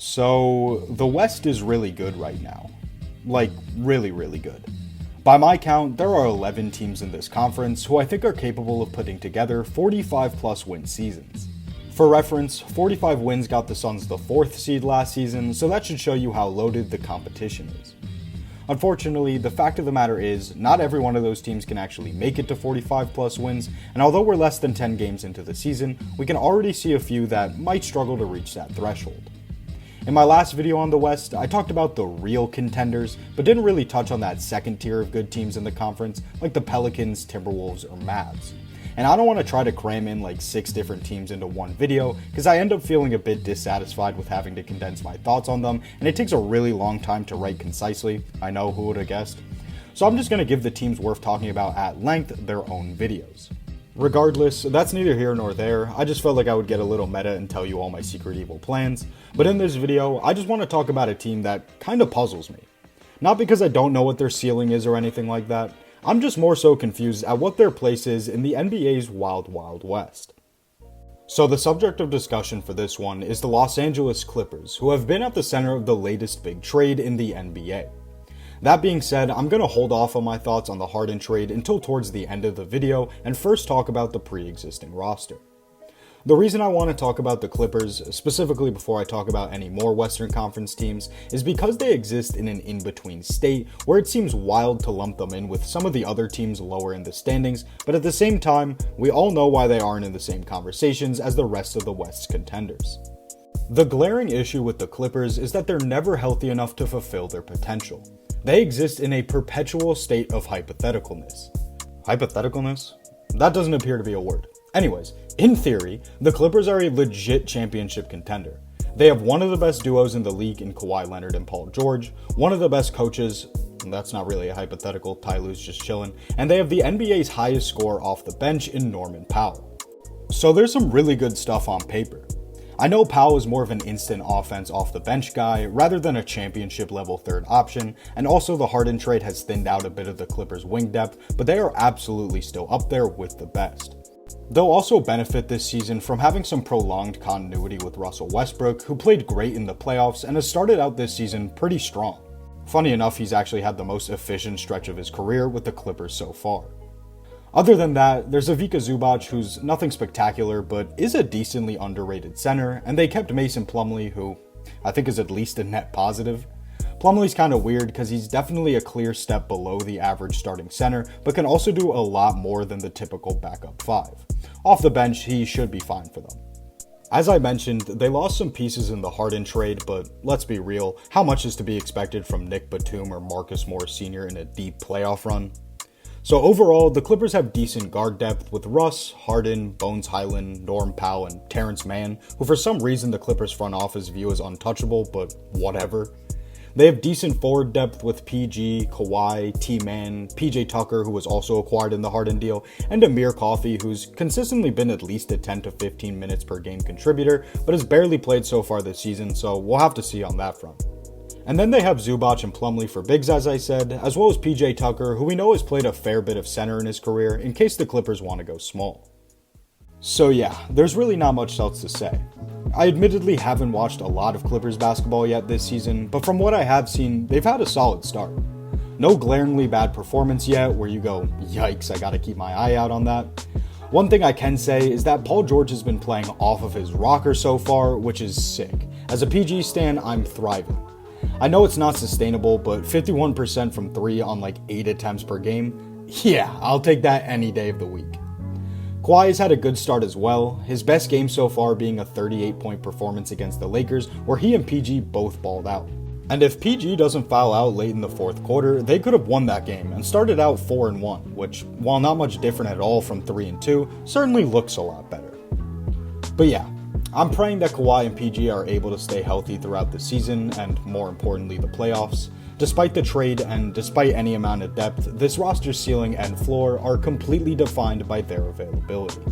So, the West is really good right now. Like, really, really good. By my count, there are 11 teams in this conference who I think are capable of putting together 45 plus win seasons. For reference, 45 wins got the Suns the 4th seed last season, so that should show you how loaded the competition is. Unfortunately, the fact of the matter is, not every one of those teams can actually make it to 45 plus wins, and although we're less than 10 games into the season, we can already see a few that might struggle to reach that threshold. In my last video on the West, I talked about the real contenders, but didn't really touch on that second tier of good teams in the conference, like the Pelicans, Timberwolves, or Mavs. And I don't want to try to cram in like 6 different teams into one video, because I end up feeling a bit dissatisfied with having to condense my thoughts on them, and it takes a really long time to write concisely. I know, who would have guessed? So I'm just going to give the teams worth talking about at length their own videos. Regardless, that's neither here nor there. I just felt like I would get a little meta and tell you all my secret evil plans. But in this video, I just want to talk about a team that kind of puzzles me. Not because I don't know what their ceiling is or anything like that. I'm just more so confused at what their place is in the NBA's wild, wild west. So the subject of discussion for this one is the Los Angeles Clippers, who have been at the center of the latest big trade in the NBA. That being said, I'm going to hold off on my thoughts on the Harden trade until towards the end of the video and first talk about the pre-existing roster. The reason I want to talk about the Clippers, specifically before I talk about any more Western Conference teams, is because they exist in an in-between state where it seems wild to lump them in with some of the other teams lower in the standings, but at the same time, we all know why they aren't in the same conversations as the rest of the West's contenders. The glaring issue with the Clippers is that they're never healthy enough to fulfill their potential. They exist in a perpetual state of hypotheticalness. Hypotheticalness? That doesn't appear to be a word. Anyways, in theory, the Clippers are a legit championship contender. They have one of the best duos in the league in Kawhi Leonard and Paul George, one of the best coaches, that's not really a hypothetical, Ty Lue's just chilling, and they have the NBA's highest scorer off the bench in Norman Powell. So there's some really good stuff on paper. I know Powell is more of an instant offense off the bench guy rather than a championship level third option, and also the Harden trade has thinned out a bit of the Clippers' wing depth, but they are absolutely still up there with the best. They'll also benefit this season from having some prolonged continuity with Russell Westbrook, who played great in the playoffs and has started out this season pretty strong. Funny enough, he's actually had the most efficient stretch of his career with the Clippers so far. Other than that, there's Ivica Zubac, who's nothing spectacular, but is a decently underrated center, and they kept Mason Plumlee, who I think is at least a net positive. Plumlee's kind of weird because he's definitely a clear step below the average starting center, but can also do a lot more than the typical backup 5. Off the bench, he should be fine for them. As I mentioned, they lost some pieces in the Harden trade, but let's be real, how much is to be expected from Nick Batum or Marcus Morris Sr. in a deep playoff run? So overall, the Clippers have decent guard depth with Russ, Harden, Bones Hyland, Norm Powell, and Terrence Mann, who for some reason the Clippers front office view as untouchable, but whatever. They have decent forward depth with PG, Kawhi, T-Man, PJ Tucker, who was also acquired in the Harden deal, and Amir Coffey, who's consistently been at least a 10 to 15 minutes per game contributor, but has barely played so far this season, so we'll have to see on that front. And then they have Zubac and Plumlee for bigs, as I said, as well as PJ Tucker, who we know has played a fair bit of center in his career, in case the Clippers want to go small. So yeah, there's really not much else to say. I admittedly haven't watched a lot of Clippers basketball yet this season, but from what I have seen, they've had a solid start. No glaringly bad performance yet, where you go, yikes, I gotta keep my eye out on that. One thing I can say is that Paul George has been playing off of his rocker so far, which is sick. As a PG stan, I'm thriving. I know it's not sustainable, but 51% from 3 on like 8 attempts per game? Yeah, I'll take that any day of the week. Kawhi has had a good start as well, his best game so far being a 38-point performance against the Lakers, where he and PG both balled out. And if PG doesn't foul out late in the fourth quarter, they could have won that game and started out 4-1, which, while not much different at all from 3-2, certainly looks a lot better. But yeah, I'm praying that Kawhi and PG are able to stay healthy throughout the season, and more importantly the playoffs. Despite the trade and despite any amount of depth, this roster's ceiling and floor are completely defined by their availability.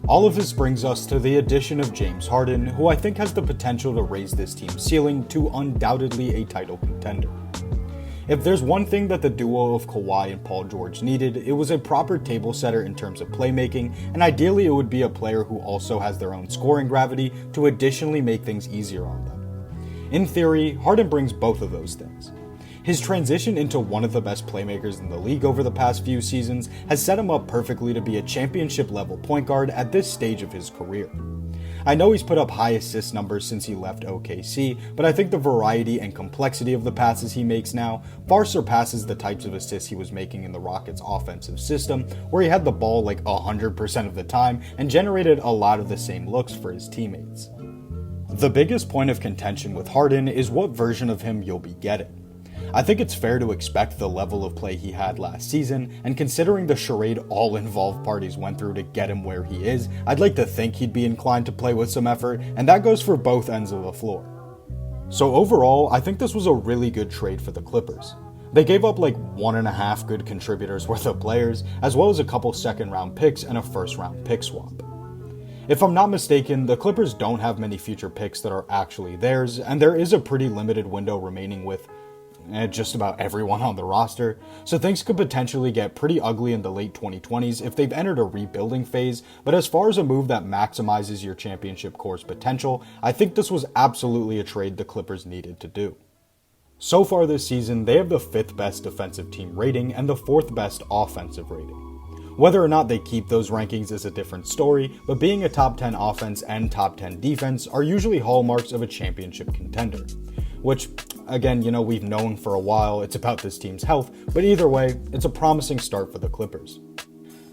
All of this brings us to the addition of James Harden, who I think has the potential to raise this team's ceiling to undoubtedly a title contender. If there's one thing that the duo of Kawhi and Paul George needed, it was a proper table setter in terms of playmaking, and ideally it would be a player who also has their own scoring gravity to additionally make things easier on them. In theory, Harden brings both of those things. His transition into one of the best playmakers in the league over the past few seasons has set him up perfectly to be a championship-level point guard at this stage of his career. I know he's put up high assist numbers since he left OKC, but I think the variety and complexity of the passes he makes now far surpasses the types of assists he was making in the Rockets' offensive system, where he had the ball like 100% of the time and generated a lot of the same looks for his teammates. The biggest point of contention with Harden is what version of him you'll be getting. I think it's fair to expect the level of play he had last season, and considering the charade all involved parties went through to get him where he is, I'd like to think he'd be inclined to play with some effort, and that goes for both ends of the floor. So overall, I think this was a really good trade for the Clippers. They gave up like 1.5 good contributors worth of players, as well as a couple second round picks and a first round pick swap. If I'm not mistaken, the Clippers don't have many future picks that are actually theirs, and there is a pretty limited window remaining with just about everyone on the roster, so things could potentially get pretty ugly in the late 2020s if they've entered a rebuilding phase, but as far as a move that maximizes your championship core's potential, I think this was absolutely a trade the Clippers needed to do. So far this season, they have the 5th best defensive team rating and the 4th best offensive rating. Whether or not they keep those rankings is a different story, but being a top 10 offense and top 10 defense are usually hallmarks of a championship contender. Which, again, we've known for a while it's about this team's health, but either way, it's a promising start for the Clippers.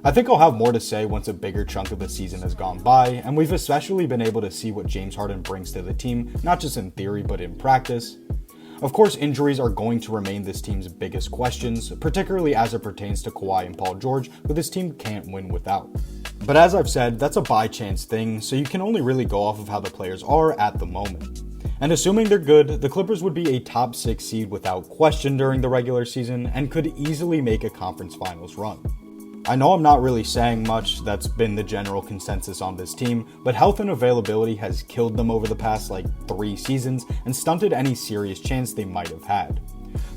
I think I'll have more to say once a bigger chunk of the season has gone by, and we've especially been able to see what James Harden brings to the team, not just in theory but in practice. Of course, injuries are going to remain this team's biggest questions, particularly as it pertains to Kawhi and Paul George, who this team can't win without. But as I've said, that's a by-chance thing, so you can only really go off of how the players are at the moment. And assuming they're good, the Clippers would be a top 6 seed without question during the regular season and could easily make a conference finals run. I know I'm not really saying much, that's been the general consensus on this team, but health and availability has killed them over the past 3 seasons and stunted any serious chance they might have had.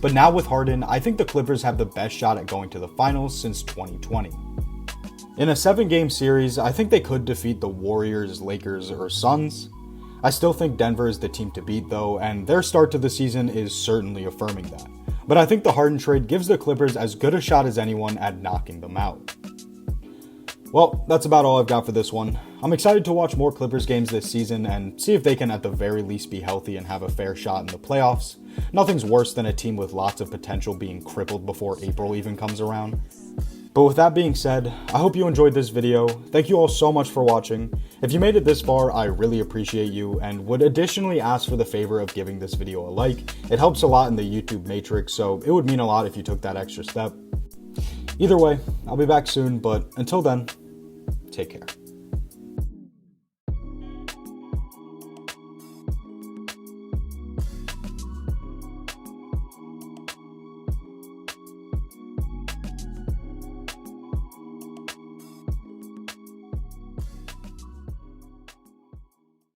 But now with Harden, I think the Clippers have the best shot at going to the finals since 2020. In a 7-game series, I think they could defeat the Warriors, Lakers, or Suns. I still think Denver is the team to beat though, and their start to the season is certainly affirming that. But I think the Harden trade gives the Clippers as good a shot as anyone at knocking them out. Well, that's about all I've got for this one. I'm excited to watch more Clippers games this season and see if they can at the very least be healthy and have a fair shot in the playoffs. Nothing's worse than a team with lots of potential being crippled before April even comes around. But with that being said, I hope you enjoyed this video. Thank you all so much for watching. If you made it this far, I really appreciate you and would additionally ask for the favor of giving this video a like. It helps a lot in the YouTube matrix, so it would mean a lot if you took that extra step. Either way, I'll be back soon, but until then, take care.